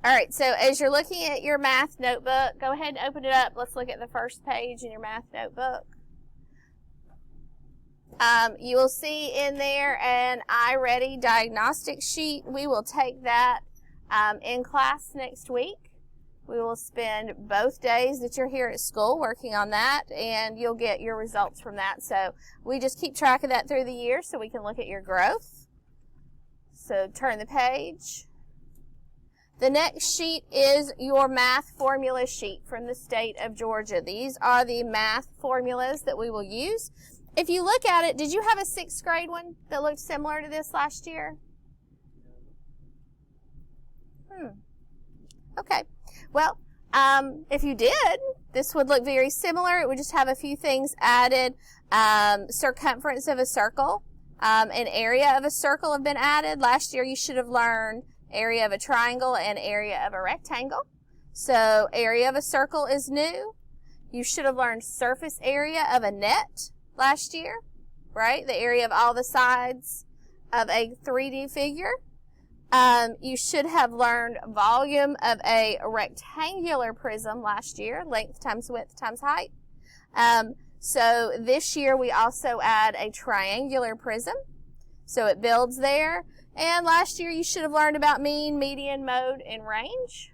All right, so as you're looking at your math notebook, go ahead and open it up. Let's look at the first page in your math notebook. You will see in there an iReady diagnostic sheet. We will take that in class next week. We will spend both days that you're here at school working on that, and you'll get your results from that. So we just keep track of that through the year so we can look at your growth. So turn the page. The next sheet is your math formula sheet from the state of Georgia. These are the math formulas that we will use. If you look at it, did you have a 6th grade one that looked similar to this last year? Okay. Well, if you did, this would look very similar. It would just have a few things added. Circumference of a circle, an area of a circle have been added. Last year you should have learned area of a triangle and area of a rectangle. So area of a circle is new. You should have learned surface area of a net last year, right? The area of all the sides of a 3D figure. You should have learned volume of a rectangular prism last year, length times width times height. So this year we also add a triangular prism. So it builds there. And last year you should have learned about mean, median, mode, and range.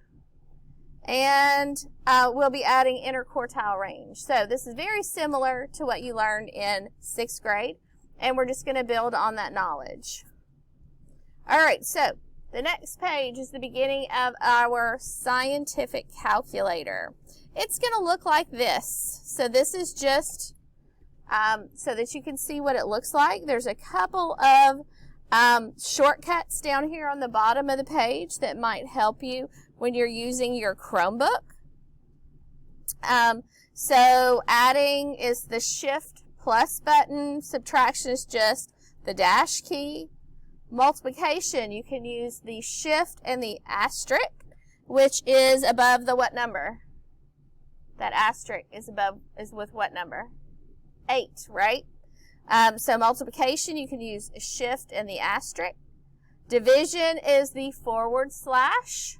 And we'll be adding interquartile range. So this is very similar to what you learned in 6th grade. And we're just going to build on that knowledge. All right, so the next page is the beginning of our scientific calculator. It's going to look like this. So this is just so that you can see what it looks like. There's a couple of shortcuts down here on the bottom of the page that might help you when you're using your Chromebook. So adding is the shift plus button. Subtraction is just the dash key. Multiplication, you can use the shift and the asterisk, which is above the what number? That asterisk is with what number? 8, right? So multiplication, you can use shift and the asterisk. Division is the /.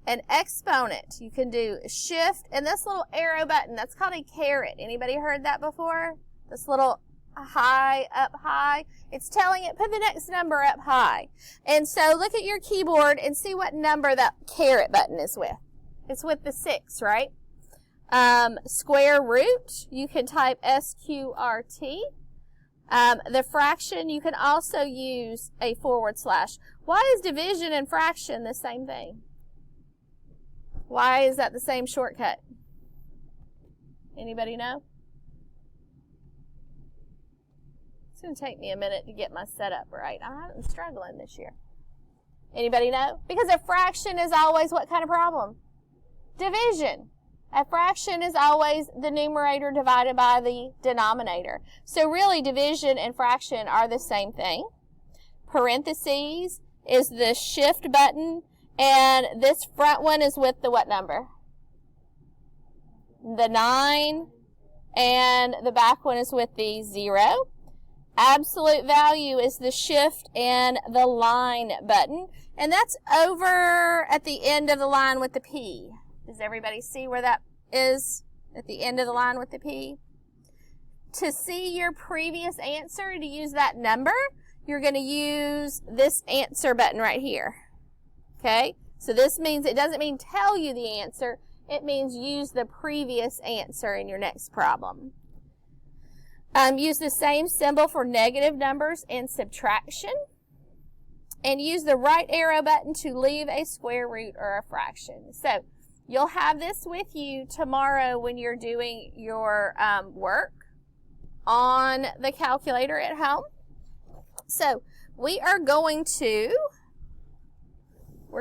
And exponent, you can do shift and this little arrow button. That's called a caret. Anybody heard that before? This little high, up high. It's telling it, put the next number up high. And so look at your keyboard and see what number that caret button is with. It's with the 6, right? Square root, you can type SQRT. The fraction, you can also use a /. Why is division and fraction the same thing? Why is that the same shortcut? Anybody know? It's going to take me a minute to get my setup right. I'm struggling this year. Anybody know? Because a fraction is always what kind of problem? Division. A fraction is always the numerator divided by the denominator. So really division and fraction are the same thing. Parentheses is the shift button, and this front one is with the what number? The 9, and the back one is with the 0. Absolute value is the shift and the line button, and that's over at the end of the line with the P. Does everybody see where that is at the end of the line with the P? To see your previous answer, to use that number, you're going to use this answer button right here. Okay? So this means, it doesn't mean tell you the answer. It means use the previous answer in your next problem. Use the same symbol for negative numbers and subtraction. And use the right arrow button to leave a square root or a fraction. So you'll have this with you tomorrow when you're doing your work on the calculator at home. So we're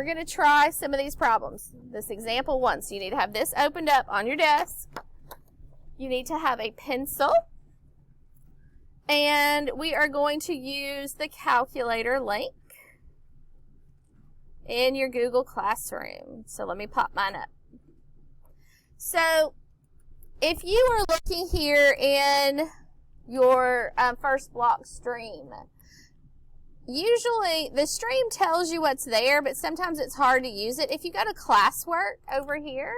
going to try some of these problems. This example 1. So you need to have this opened up on your desk. You need to have a pencil. And we are going to use the calculator link in your Google Classroom. So let me pop mine up. So if you are looking here in your first block stream, usually the stream tells you what's there, but sometimes it's hard to use it. If you go to classwork over here,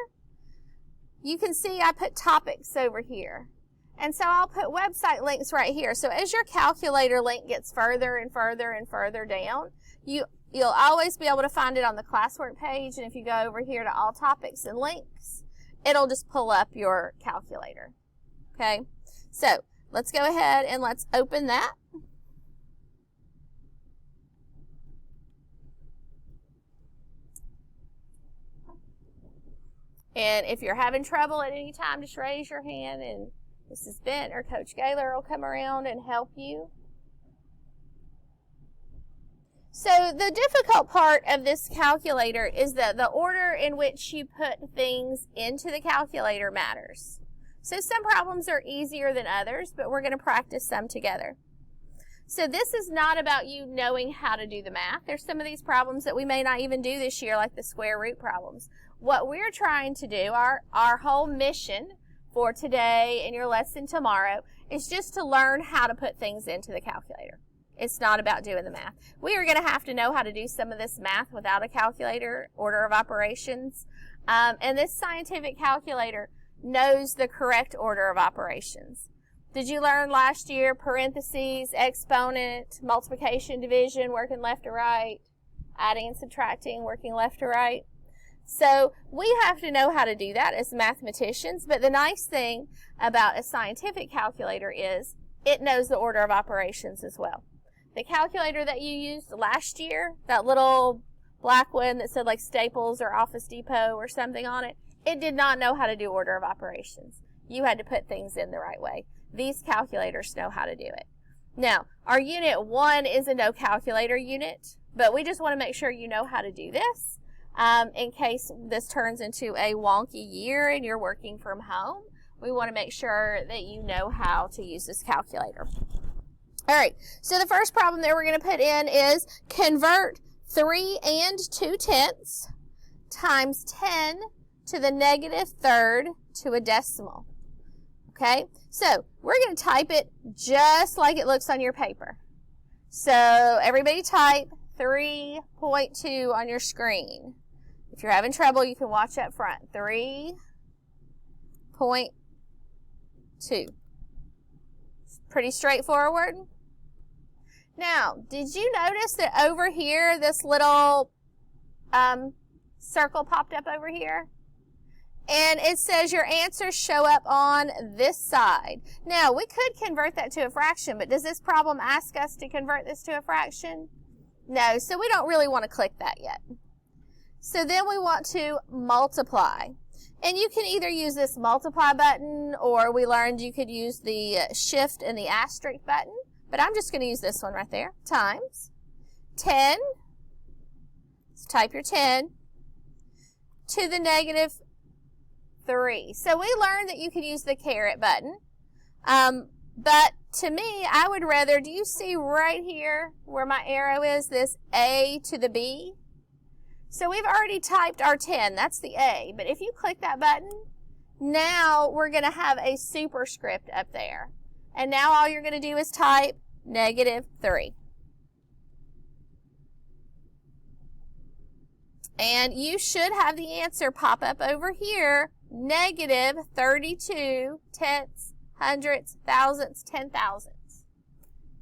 you can see I put topics over here. And so I'll put website links right here. So as your calculator link gets further and further and further down, you'll always be able to find it on the classwork page. And if you go over here to all topics and links, it'll just pull up your calculator. Okay, so let's go ahead and let's open that. And if you're having trouble at any time, just raise your hand and Mrs. Bent or Coach Gaylor will come around and help you. So the difficult part of this calculator is that the order in which you put things into the calculator matters. So some problems are easier than others, but we're going to practice some together. So this is not about you knowing how to do the math. There's some of these problems that we may not even do this year, like the square root problems. What we're trying to do, our whole mission for today and your lesson tomorrow, is just to learn how to put things into the calculator. It's not about doing the math. We are going to have to know how to do some of this math without a calculator, order of operations. And this scientific calculator knows the correct order of operations. Did you learn last year parentheses, exponent, multiplication, division, working left to right, adding and subtracting, working left to right? So we have to know how to do that as mathematicians, but the nice thing about a scientific calculator is it knows the order of operations as well. The calculator that you used last year, that little black one that said like Staples or Office Depot or something on it, it did not know how to do order of operations. You had to put things in the right way. These calculators know how to do it. Now, our unit 1 is a no calculator unit, but we just want to make sure you know how to do this. In case this turns into a wonky year and you're working from home, we want to make sure that you know how to use this calculator. All right, so the first problem that we're going to put in is convert 3 2/10 times 10 to the negative third to a decimal. Okay, so we're going to type it just like it looks on your paper. So everybody type 3.2 on your screen. If you're having trouble, you can watch up front. 3.2. Pretty straightforward. Now, did you notice that over here, this little circle popped up over here? And it says your answers show up on this side. Now, we could convert that to a fraction, but does this problem ask us to convert this to a fraction? No, so we don't really want to click that yet. So then we want to multiply. And you can either use this multiply button, or we learned you could use the shift and the asterisk button. But I'm just going to use this one right there. Times 10. Let's type your 10 to the negative 3. So we learned that you could use the caret button. But to me, I would rather, do you see right here where my arrow is, this A to the B? So we've already typed our 10. That's the A. But if you click that button, now we're going to have a superscript up there. And now all you're going to do is type negative 3. And you should have the answer pop up over here, negative 32 tenths, hundredths, thousandths, 10,000ths.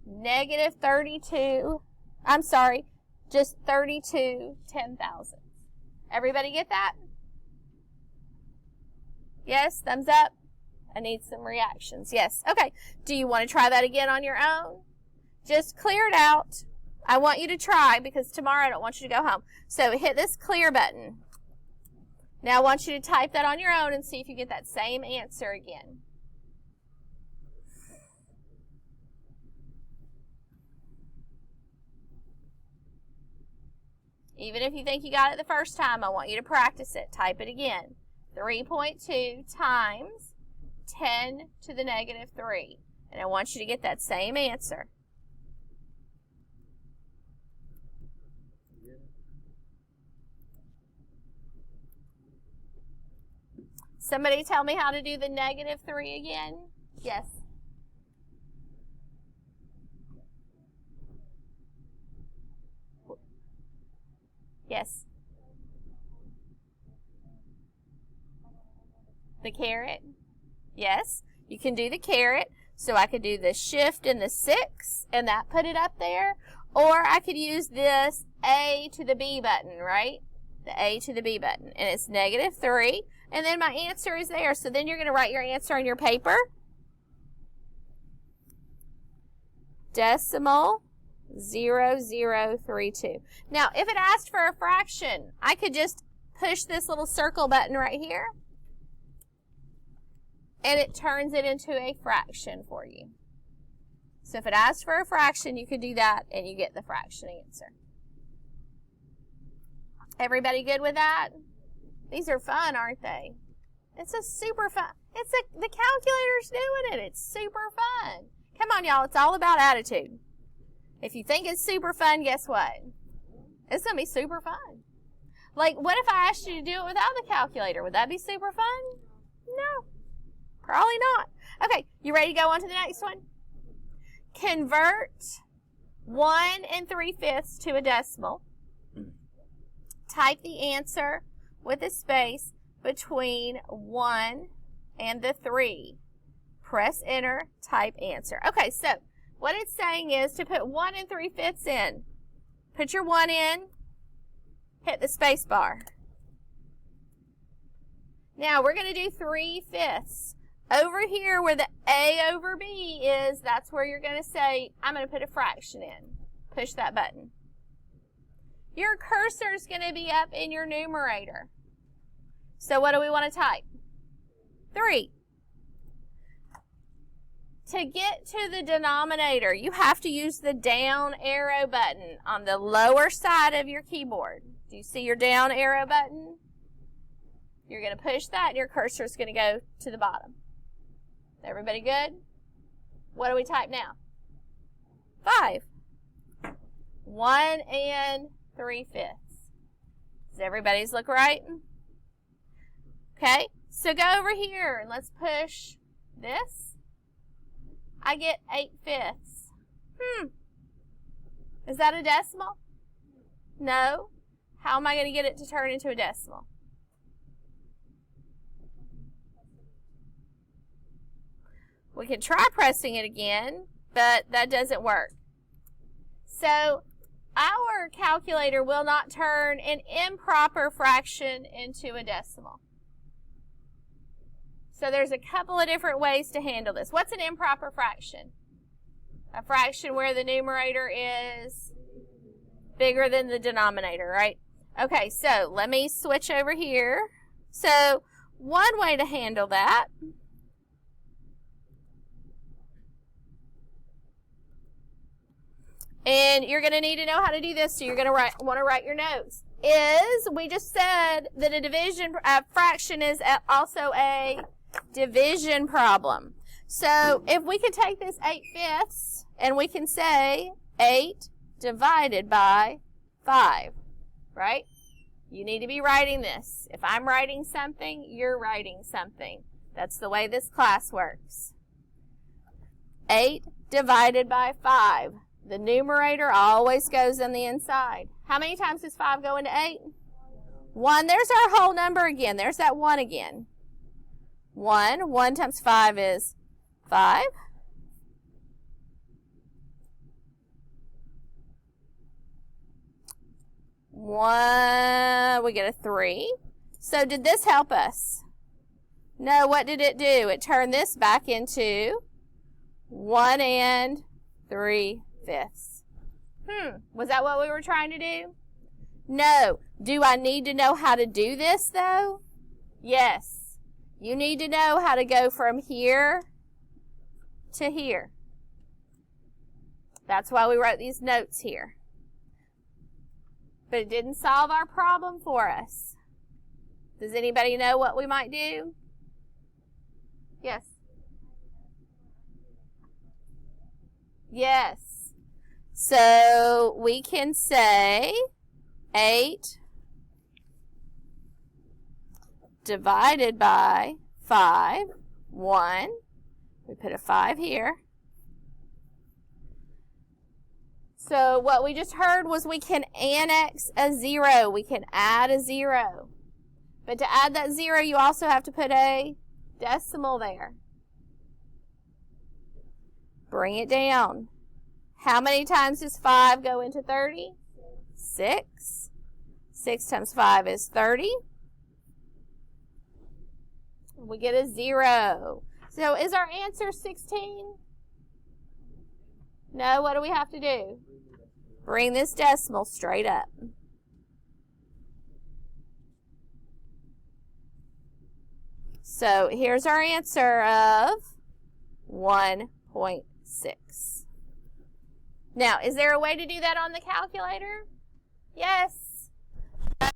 Negative 32, I'm sorry, just 32 10,000ths. Everybody get that? Yes, thumbs up. I need some reactions. Yes. Okay. Do you want to try that again on your own? Just clear it out. I want you to try because tomorrow I don't want you to go home. So hit this clear button. Now I want you to type that on your own and see if you get that same answer again. Even if you think you got it the first time, I want you to practice it. Type it again. 3.2 times 10 to the negative 3. And I want you to get that same answer. Somebody tell me how to do the negative 3 again. Yes. Yes. The caret. Yes. You can do the caret. So I could do the shift and the 6 and that put it up there. Or I could use this A to the B button, right? The A to the B button. And it's -3. And then my answer is there. So then you're going to write your answer on your paper. Decimal 0032. Now, if it asked for a fraction, I could just push this little circle button right here. And it turns it into a fraction for you. So if it asks for a fraction, you could do that and you get the fraction answer. Everybody good with that? These are fun, aren't they? It's a super fun. The calculator's doing it. It's super fun. Come on, y'all. It's all about attitude. If you think it's super fun, guess what? It's going to be super fun. Like, what if I asked you to do it without the calculator? Would that be super fun? No. Probably not. Okay, you ready to go on to the next one? Convert 1 3/5 to a decimal. Type the answer with a space between 1 and the 3. Press enter, type answer. Okay, so what it's saying is to put 1 3/5 in. Put your 1 in, hit the space bar. Now we're going to do 3/5. Over here where the A over B is, that's where you're going to say, I'm going to put a fraction in. Push that button. Your cursor is going to be up in your numerator. So what do we want to type? 3. To get to the denominator, you have to use the down arrow button on the lower side of your keyboard. Do you see your down arrow button? You're going to push that and your cursor is going to go to the bottom. Everybody good? What do we type now? 5. 1 3/5. Does everybody's look right? Okay, so go over here and let's push this. I get 8/5. Is that a decimal? No. How am I going to get it to turn into a decimal? We can try pressing it again, but that doesn't work. So our calculator will not turn an improper fraction into a decimal. So there's a couple of different ways to handle this. What's an improper fraction? A fraction where the numerator is bigger than the denominator, right? Okay, so let me switch over here. So one way to handle that and you're going to need to know how to do this, so you're going to want to write your notes, is we just said that a fraction is also a division problem. So if we could take this 8/5 and we can say 8 divided by 5, right? You need to be writing this. If I'm writing something, you're writing something. That's the way this class works. 8 divided by 5. The numerator always goes on the inside. How many times does 5 go into 8? 1. There's our whole number again. There's that 1 again. 1. 1 times 5 is 5. We get a 3. So did this help us? No, what did it do? It turned this back into 1 3/5. Was that what we were trying to do? No. Do I need to know how to do this, though? Yes. You need to know how to go from here to here. That's why we wrote these notes here. But it didn't solve our problem for us. Does anybody know what we might do? Yes. Yes. So we can say 8 divided by 5, 1. We put a 5 here. So what we just heard was we can annex a 0. We can add a 0. But to add that 0, you also have to put a decimal there. Bring it down. How many times does 5 go into 30? 6. 6 times 5 is 30. We get a 0. So is our answer 16? No, what do we have to do? Bring this decimal straight up. So here's our answer of 1.6. Now, is there a way to do that on the calculator? Yes.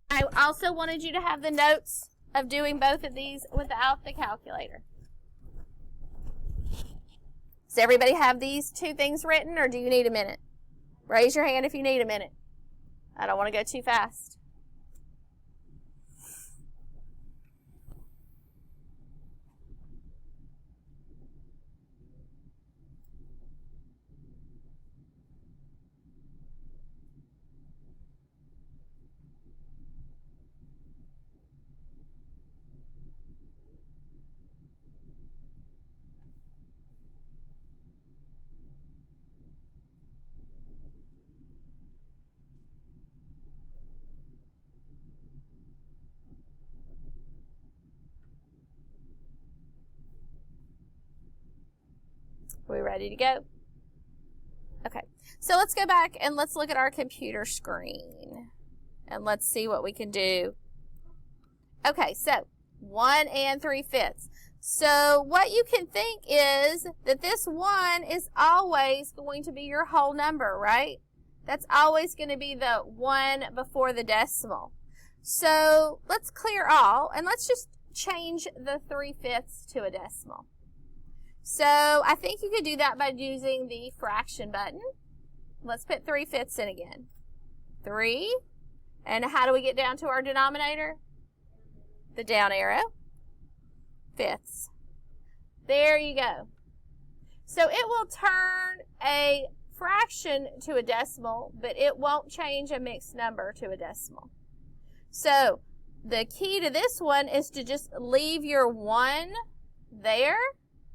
I also wanted you to have the notes of doing both of these without the calculator. Does everybody have these two things written, or do you need a minute? Raise your hand if you need a minute. I don't want to go too fast. Are we ready to go? Okay, so let's go back and let's look at our computer screen. And let's see what we can do. Okay, so 1 3/5. So what you can think is that this 1 is always going to be your whole number, right? That's always going to be the 1 before the decimal. So let's clear all, and let's just change the 3/5 to a decimal. So I think you could do that by using the fraction button. Let's put 3/5 in again. 3. And how do we get down to our denominator? The down arrow. Fifths. There you go. So it will turn a fraction to a decimal, but it won't change a mixed number to a decimal. So the key to this one is to just leave your 1 there.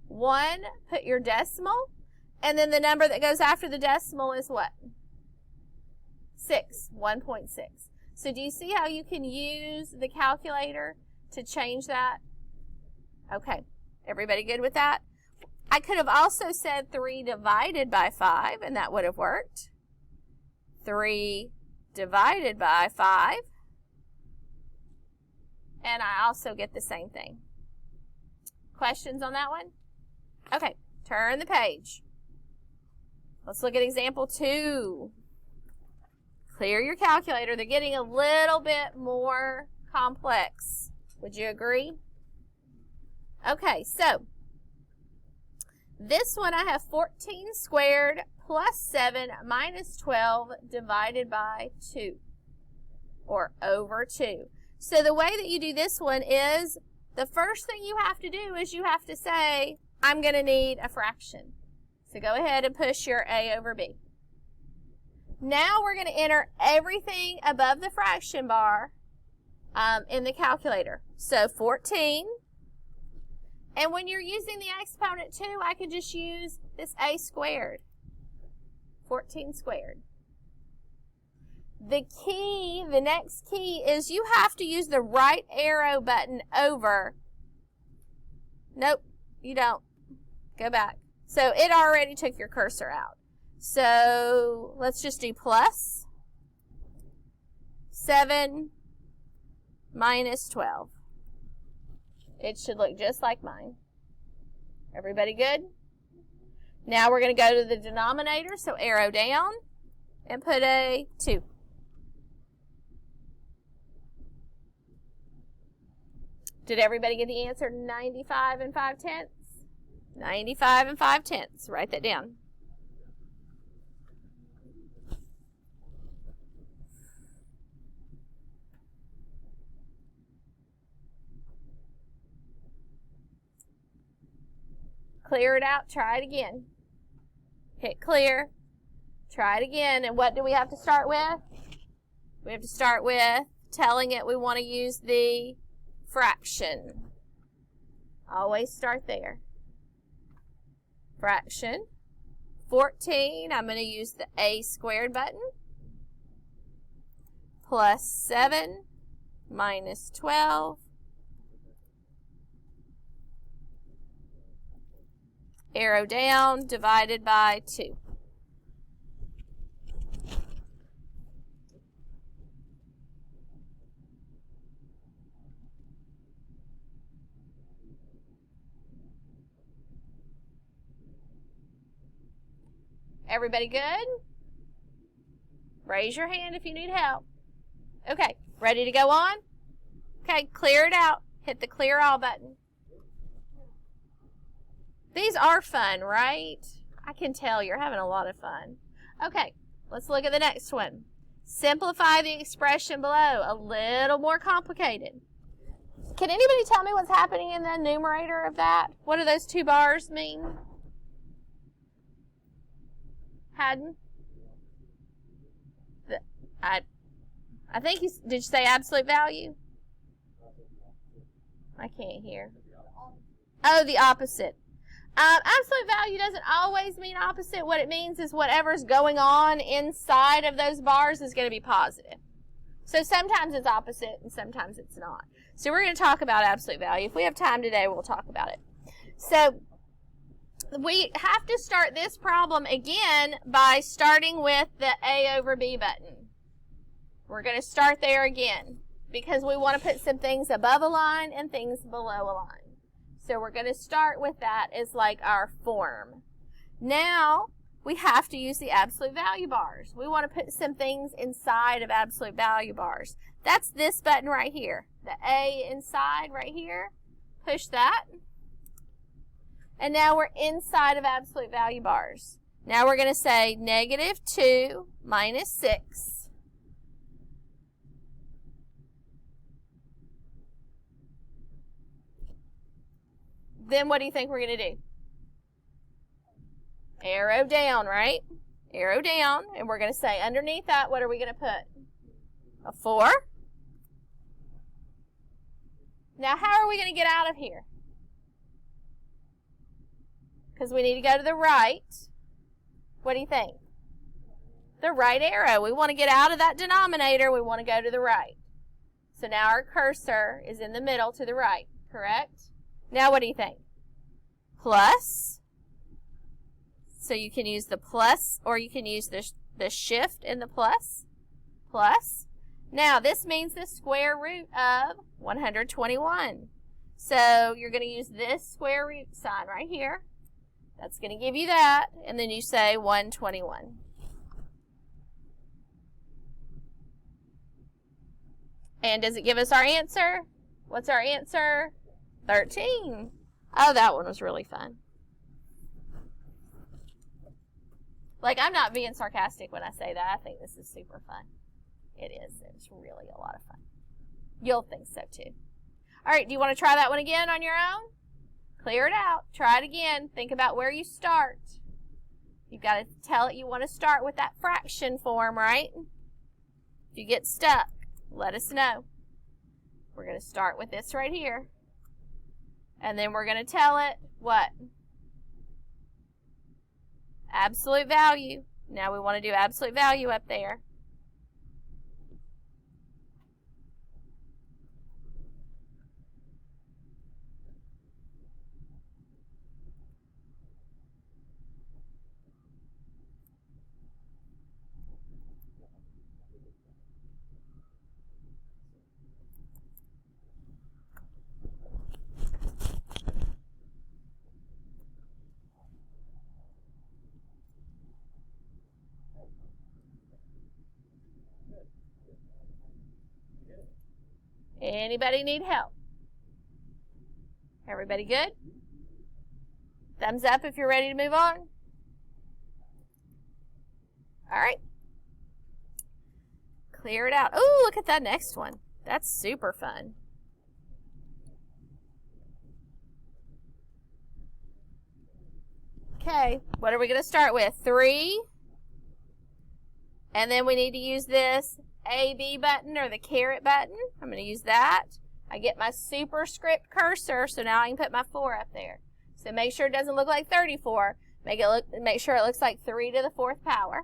1, put your decimal, and then the number that goes after the decimal is what? 6, 1.6. So do you see how you can use the calculator to change that? Okay, everybody good with that? I could have also said 3 divided by 5, and that would have worked. 3 divided by 5. And I also get the same thing. Questions on that one? Okay, turn the page. Let's look at example 2. Clear your calculator. They're getting a little bit more complex. Would you agree? Okay, so this one I have 14 squared plus 7 minus 12 divided by 2, or over 2. So the way that you do this one is the first thing you have to do is you have to say, I'm going to need a fraction. So go ahead and push your A over B. Now we're going to enter everything above the fraction bar in the calculator. So 14. And when you're using the exponent too, I could just use this A squared. 14 squared. The key, the next key is you have to use the right arrow button over. Nope, you don't. Go back. So it already took your cursor out. So let's just do plus 7 minus 12. It should look just like mine. Everybody good? Now we're going to go to the denominator, so arrow down and put a 2. Did everybody get the answer 95 5/10? 95 5/10. Write that down. Clear it out. Try it again. Hit clear. Try it again. And what do we have to start with? We have to start with telling it we want to use the fraction. Always start there. Fraction. 14, I'm going to use the a squared button. Plus 7 minus 12. Arrow down, divided by 2. Everybody good? Raise your hand if you need help. Okay, ready to go on? Okay, clear it out. Hit the clear all button. These are fun, right? I can tell you're having a lot of fun. Okay, let's look at the next one. Simplify the expression below. A little more complicated. Can anybody tell me what's happening in the numerator of that? What do those 2 bars mean? Haddon? I think did you say absolute value? I can't hear. Oh, the opposite. Absolute value doesn't always mean opposite. What it means is whatever's going on inside of those bars is going to be positive. So sometimes it's opposite and sometimes it's not. So we're going to talk about absolute value. If we have time today, we'll talk about it. So we have to start this problem again by starting with the A over B button. We're going to start there again because we want to put some things above a line and things below a line. So we're going to start with that as like our form. Now we have to use the absolute value bars. We want to put some things inside of absolute value bars. That's this button right here. The A inside right here. Push that. And now we're inside of absolute value bars. Now we're going to say negative 2 minus 6. Then what do you think we're going to do? Arrow down, right? Arrow down. And we're going to say underneath that, what are we going to put? A 4. Now how are we going to get out of here? Because we need to go to the right. What do you think? The right arrow. We want to get out of that denominator. We want to go to the right. So now our cursor is in the middle to the right, correct? Now what do you think? Plus. So you can use the plus or you can use the shift in the plus. Plus. Now this means the square root of 121. So you're going to use this square root sign right here. That's going to give you that. And then you say 121. And does it give us our answer? What's our answer? 13. Oh, that one was really fun. Like, I'm not being sarcastic when I say that. I think this is super fun. It is. It's really a lot of fun. You'll think so too. All right, do you want to try that one again on your own? Clear it out. Try it again. Think about where you start. You've got to tell it you want to start with that fraction form, right? If you get stuck, let us know. We're going to start with this right here. And then we're going to tell it what? Absolute value. Now we want to do absolute value up there. Anybody need help? Everybody good? Thumbs up if you're ready to move on. All right. Clear it out. Oh, look at that next one. That's super fun. Okay, what are we going to start with? 3 And then we need to use this AB button or the caret button. I'm going to use that. I get my superscript cursor, so now I can put my 4 up there. So make sure it doesn't look like 34. Make sure it looks like 3 to the 4th power.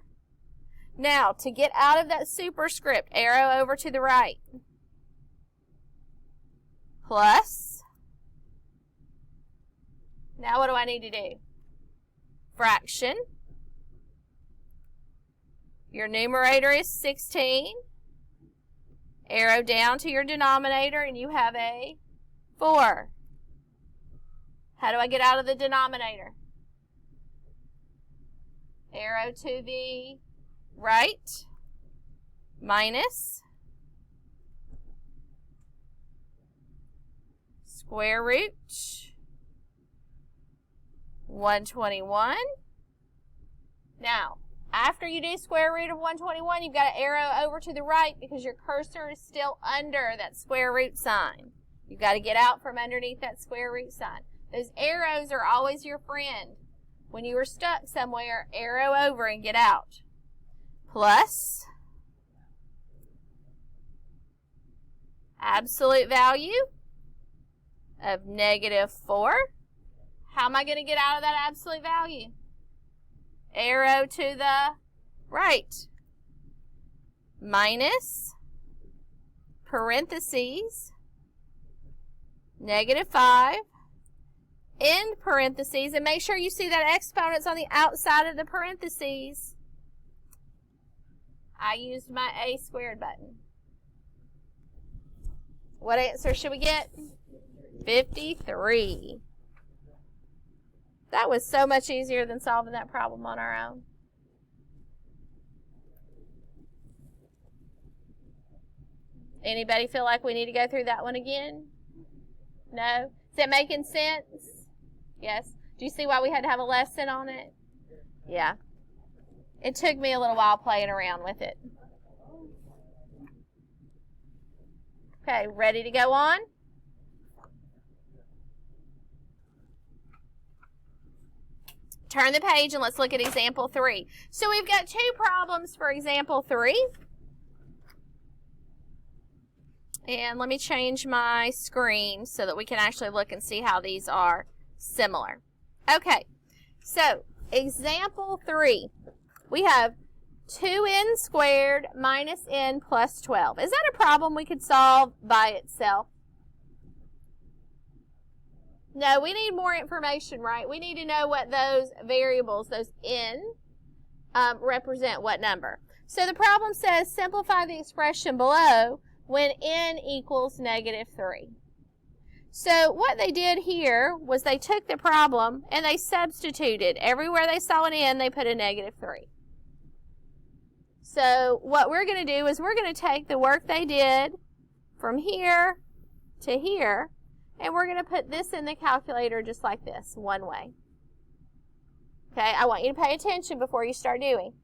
Now, to get out of that superscript, arrow over to the right. Plus. Now what do I need to do? Fraction. Your numerator is 16. Arrow down to your denominator and you have a 4. How do I get out of the denominator? Arrow to the right, minus square root 121. Now, after you do square root of 121, you've got to arrow over to the right because your cursor is still under that square root sign. You've got to get out from underneath that square root sign. Those arrows are always your friend. When you are stuck somewhere, arrow over and get out. Plus absolute value of -4. How am I going to get out of that absolute value? Arrow to the right. Minus parentheses -5. End parentheses, and make sure you see that exponent's on the outside of the parentheses. I used my a squared button. What answer should we get? 53. That was so much easier than solving that problem on our own. Anybody feel like we need to go through that one again? No? Is it making sense? Yes. Do you see why we had to have a lesson on it? Yeah. It took me a little while playing around with it. Okay, ready to go on? Turn the page and let's look at example 3. So we've got 2 problems for example 3. And let me change my screen so that we can actually look and see how these are similar. Okay, so example 3, we have 2n squared minus n plus 12. Is that a problem we could solve by itself? No, we need more information, right? We need to know what those variables, those n, represent what number. So the problem says simplify the expression below when n equals -3. So what they did here was they took the problem and they substituted. Everywhere they saw an n, they put a -3. So what we're going to do is we're going to take the work they did from here to here, and we're going to put this in the calculator just like this, one way. Okay, I want you to pay attention before you start doing.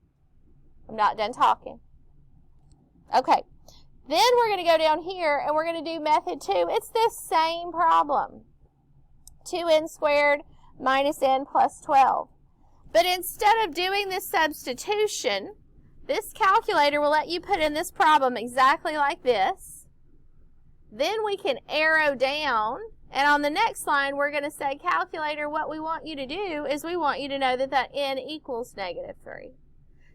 I'm not done talking. Okay. Then we're going to go down here and we're going to do method 2. It's this same problem. 2n squared minus n plus 12. But instead of doing this substitution, this calculator will let you put in this problem exactly like this. Then we can arrow down, and on the next line we're going to say, calculator, what we want you to do is we want you to know that that n equals -3.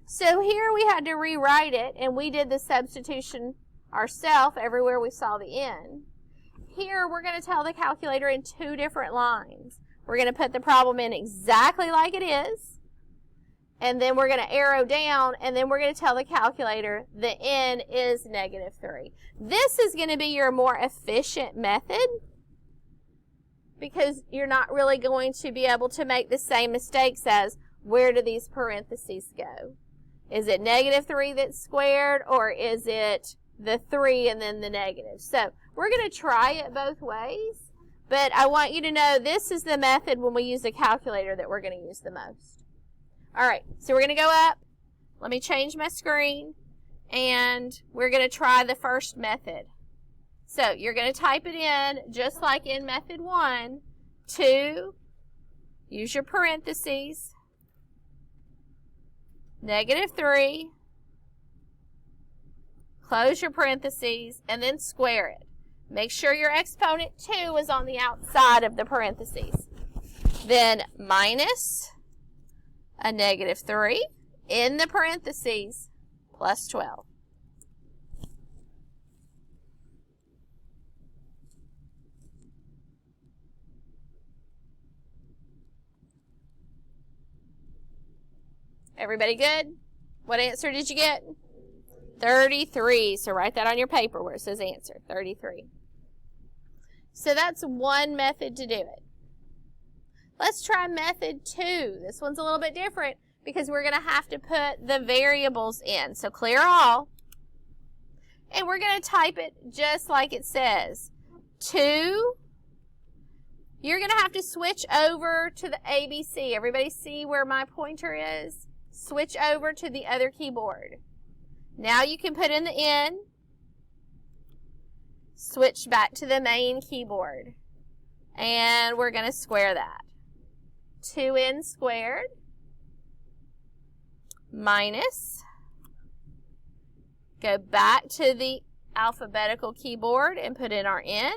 So here we had to rewrite it, and we did the substitution ourselves everywhere we saw the n. Here we're going to tell the calculator in 2 different lines. We're going to put the problem in exactly like it is, and then we're going to arrow down, and then we're going to tell the calculator the n is -3. This is going to be your more efficient method because you're not really going to be able to make the same mistakes as where do these parentheses go? Is it -3 that's squared, or is it the 3 and then the negative? So we're going to try it both ways, but I want you to know this is the method when we use the calculator that we're going to use the most. All right, so we're going to go up. Let me change my screen, and we're going to try the first method. So you're going to type it in just like in method 1. 2, use your parentheses, -3, close your parentheses, and then square it. Make sure your exponent 2 is on the outside of the parentheses. Then minus a negative 3 in the parentheses plus 12. Everybody good? What answer did you get? 33. So write that on your paper where it says answer, 33. So that's one method to do it. Let's try method 2. This one's a little bit different because we're going to have to put the variables in. So clear all. And we're going to type it just like it says. 2. You're going to have to switch over to the ABC. Everybody see where my pointer is? Switch over to the other keyboard. Now you can put in the N. Switch back to the main keyboard. And we're going to square that. 2n squared minus, go back to the alphabetical keyboard and put in our n,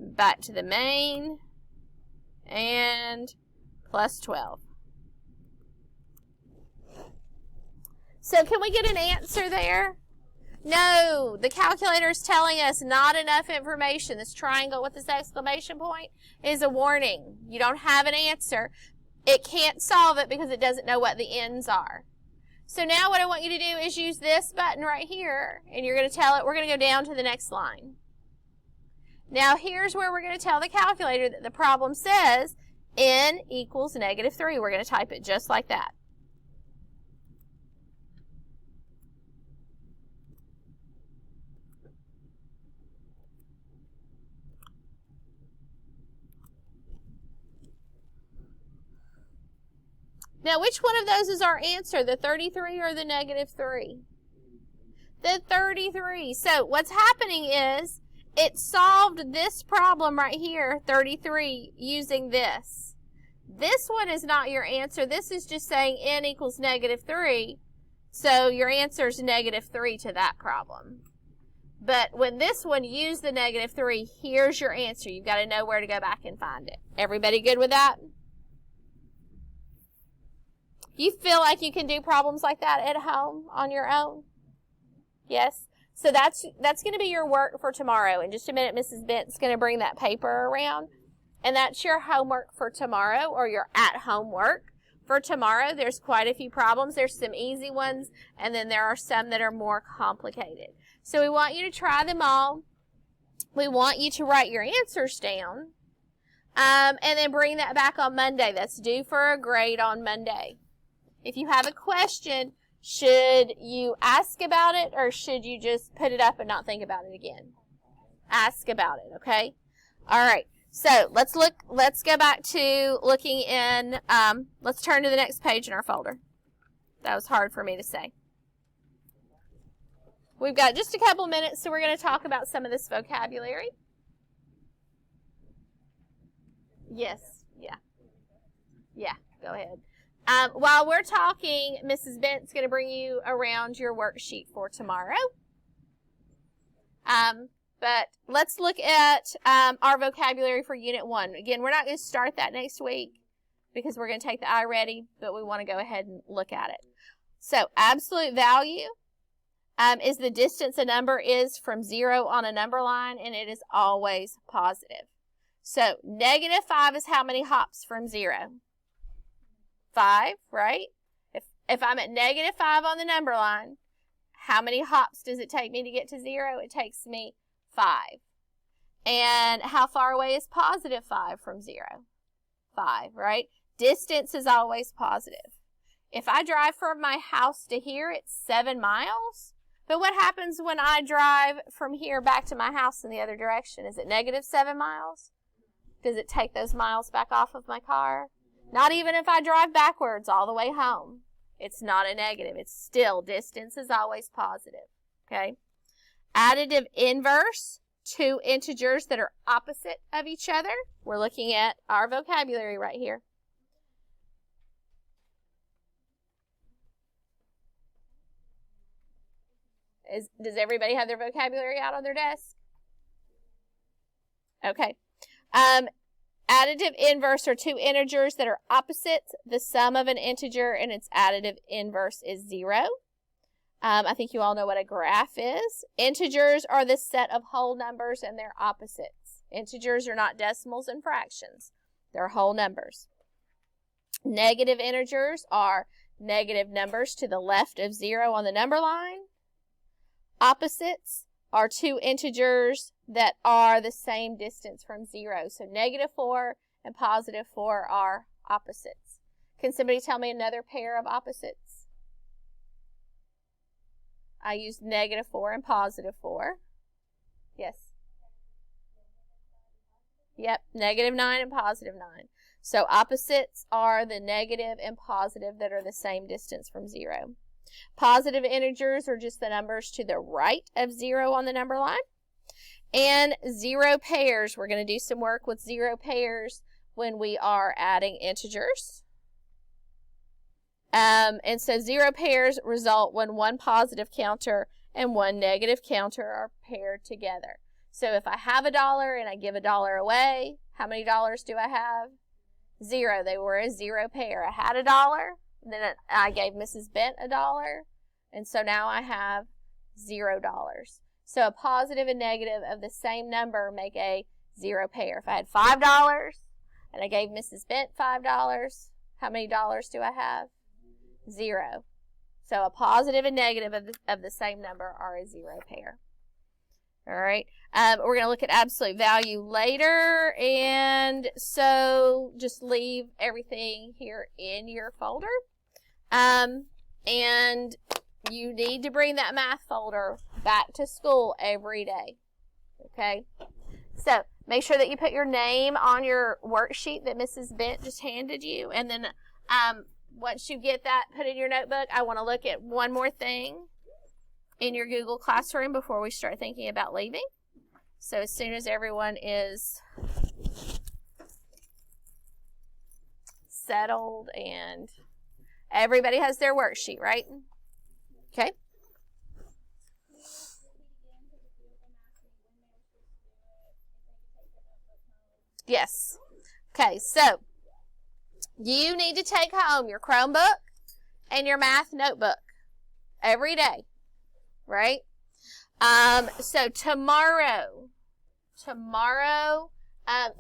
back to the main, and plus 12. So can we get an answer there? No, the calculator is telling us not enough information. This triangle with this exclamation point is a warning. You don't have an answer. It can't solve it because it doesn't know what the ends are. So now what I want you to do is use this button right here, and you're going to tell it, we're going to go down to the next line. Now here's where we're going to tell the calculator that the problem says n equals negative 3. We're going to type it just like that. Now, which one of those is our answer, the 33 or the negative 3? The 33. So what's happening is it solved this problem right here, 33, using this. This one is not your answer. This is just saying n equals negative 3. So your answer is negative 3 to that problem. But when this one used the negative 3, here's your answer. You've got to know where to go back and find it. Everybody good with that? You feel like you can do problems like that at home on your own? Yes? So that's going to be your work for tomorrow. In just a minute, Mrs. Bent's going to bring that paper around. And that's your homework for tomorrow, or your at-home work for tomorrow. There's quite a few problems. There's some easy ones, and then there are some that are more complicated. So we want you to try them all. We want you to write your answers down. And then bring that back on Monday. That's due for a grade on Monday. If you have a question, should you ask about it, or should you just put it up and not think about it again? Ask about it, okay? All right. So let's go back to looking in, let's turn to the next page in our folder. That was hard for me to say. We've got just a couple minutes, so we're going to talk about some of this vocabulary. Yes, yeah, go ahead. While we're talking, Mrs. Bent's going to bring you around your worksheet for tomorrow. But let's look at our vocabulary for Unit 1. Again, we're not going to start that next week because we're going to take the iReady, but we want to go ahead and look at it. So absolute value is the distance a number is from 0 on a number line, and it is always positive. So negative 5 is how many hops from 0? 5, right? If I'm at negative 5 on the number line, how many hops does it take me to get to 0? It takes me 5. And how far away is positive 5 from 0? 5, right? Distance is always positive. If I drive from my house to here, it's 7 miles. But what happens when I drive from here back to my house in the other direction? Is it negative 7 miles? Does it take those miles back off of my car? Not even if I drive backwards all the way home. It's not a negative. It's still, distance is always positive. Okay? Additive inverse, two integers that are opposite of each other. We're looking at our vocabulary right here. Does everybody have their vocabulary out on their desk? Okay. Additive inverse are two integers that are opposites. The sum of an integer and its additive inverse is 0. I think you all know what a graph is. Integers are the set of whole numbers and they're opposites. Integers are not decimals and fractions. They're whole numbers. Negative integers are negative numbers to the left of 0 on the number line. Opposites are two integers that are the same distance from 0. So -4 and +4 are opposites. Can somebody tell me another pair of opposites? I used -4 and +4. Yes. Yep, -9 and +9. So opposites are the negative and positive that are the same distance from 0. Positive integers are just the numbers to the right of 0 on the number line. And 0 pairs, we're going to do some work with 0 pairs when we are adding integers. And so 0 pairs result when one positive counter and one negative counter are paired together. So if I have $1 and I give $1 away, how many dollars do I have? 0. They were a 0 pair. I had $1, then I gave Mrs. Bent $1, and so now I have $0. So a positive and negative of the same number make a 0 pair. If I had $5 and I gave Mrs. Bent $5, how many dollars do I have? 0. So a positive and negative of the same number are a 0 pair. All right. We're going to look at absolute value later, and so just leave everything here in your folder. And you need to bring that math folder back to school every day. Okay. So make sure that you put your name on your worksheet that Mrs. Bent just handed you, and then once you get that put in your notebook, I want to look at one more thing in your Google Classroom before we start thinking about leaving. So as soon as everyone is settled and everybody has their worksheet, right? Okay. Yes. Okay, so you need to take home your Chromebook and your math notebook every day, right? So tomorrow,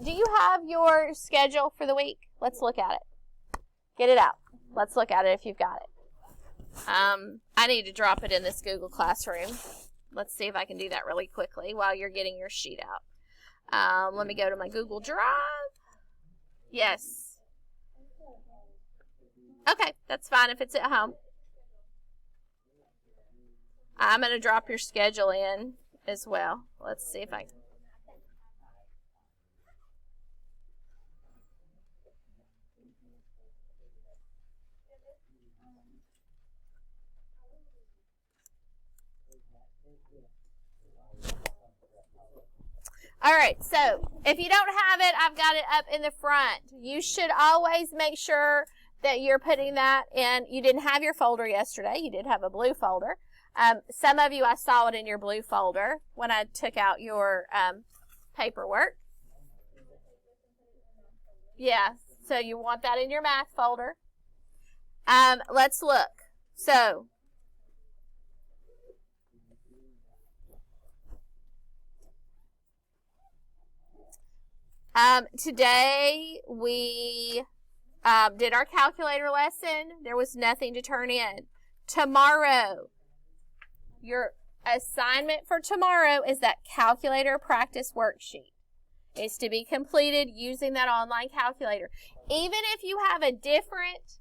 do you have your schedule for the week? Let's look at it. Get it out. Let's look at it if you've got it. I need to drop it in this Google Classroom. Let's see if I can do that really quickly while you're getting your sheet out. Let me go to my Google Drive. Yes. Okay, that's fine if it's at home. I'm going to drop your schedule in as well. Let's see if I can. All right, so if you don't have it, I've got it up in the front. You should always make sure that you're putting that in. You didn't have your folder yesterday. You did have a blue folder. Some of you, I saw it in your blue folder when I took out your paperwork. Yeah, so you want that in your math folder. Let's look. So, today we did our calculator lesson. There was nothing to turn in. Tomorrow, your assignment for tomorrow is that calculator practice worksheet. It's to be completed using that online calculator. Even if you have a different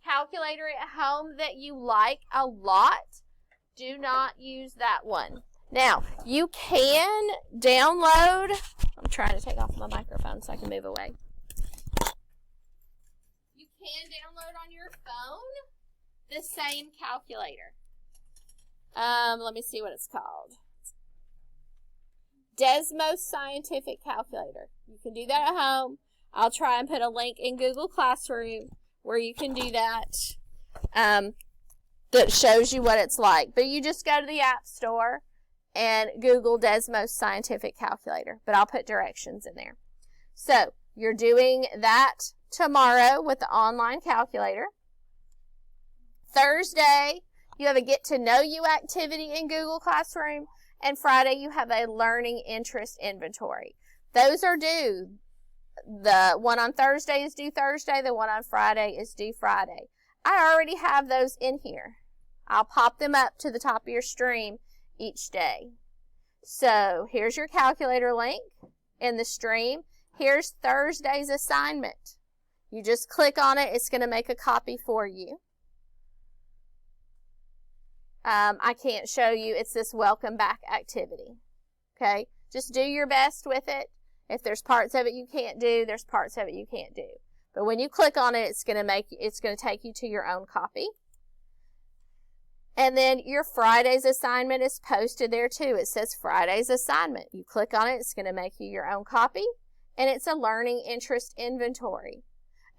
calculator at home that you like a lot, do not use that one. Now, you can download, I'm trying to take off my microphone so I can move away. You can download on your phone the same calculator. Let me see what it's called. Desmos Scientific Calculator. You can do that at home. I'll try and put a link in Google Classroom where you can do that. that shows you what it's like. But you just go to the App Store and Google Desmos Scientific Calculator. But I'll put directions in there. So you're doing that tomorrow with the online calculator. Thursday, you have a Get to Know You activity in Google Classroom. And Friday, you have a Learning Interest Inventory. Those are due. The one on Thursday is due Thursday. The one on Friday is due Friday. I already have those in here. I'll pop them up to the top of your stream each day. So here's your calculator link in the stream. Here's Thursday's assignment. You just click on it. It's going to make a copy for you. I can't show you. It's this welcome back activity. Okay? Just do your best with it. If there's parts of it you can't do, there's parts of it you can't do. But when you click on it, it's going to take you to your own copy. And then your Friday's assignment is posted there too. It says Friday's assignment. You click on it, it's going to make you your own copy. And it's a Learning Interest Inventory.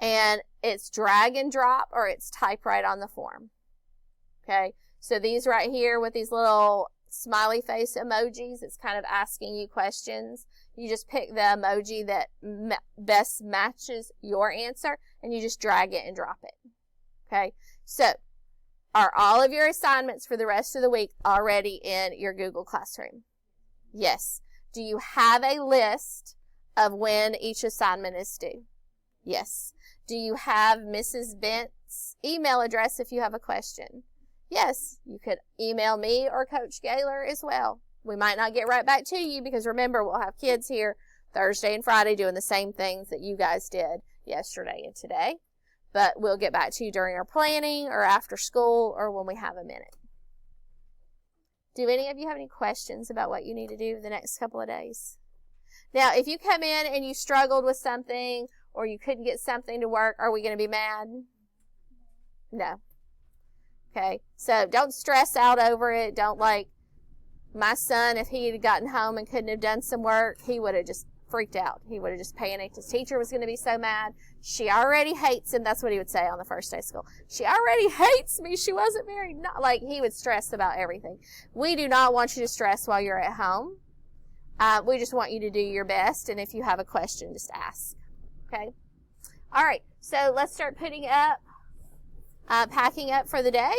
And it's drag and drop, or it's type right on the form. Okay? So these right here with these little smiley face emojis, it's kind of asking you questions. You just pick the emoji that best matches your answer, and you just drag it and drop it. Okay? So, are all of your assignments for the rest of the week already in your Google Classroom? Yes. Do you have a list of when each assignment is due? Yes. Do you have Mrs. Bent's email address if you have a question? Yes. You could email me or Coach Gaylor as well. We might not get right back to you because remember, we'll have kids here Thursday and Friday doing the same things that you guys did yesterday and today. But we'll get back to you during our planning or after school or when we have a minute. Do any of you have any questions about what you need to do the next couple of days? Now, if you come in and you struggled with something or you couldn't get something to work, are we going to be mad? No. Okay, so don't stress out over it. Don't my son, if he had gotten home and couldn't have done some work, he would have just freaked out. He would have just panicked. His teacher was going to be so mad. She already hates him. That's what he would say on the first day of school. She already hates me. She wasn't very, he would stress about everything. We do not want you to stress while you're at home. We just want you to do your best. And if you have a question, just ask. Okay? All right. So let's start putting up, packing up for the day.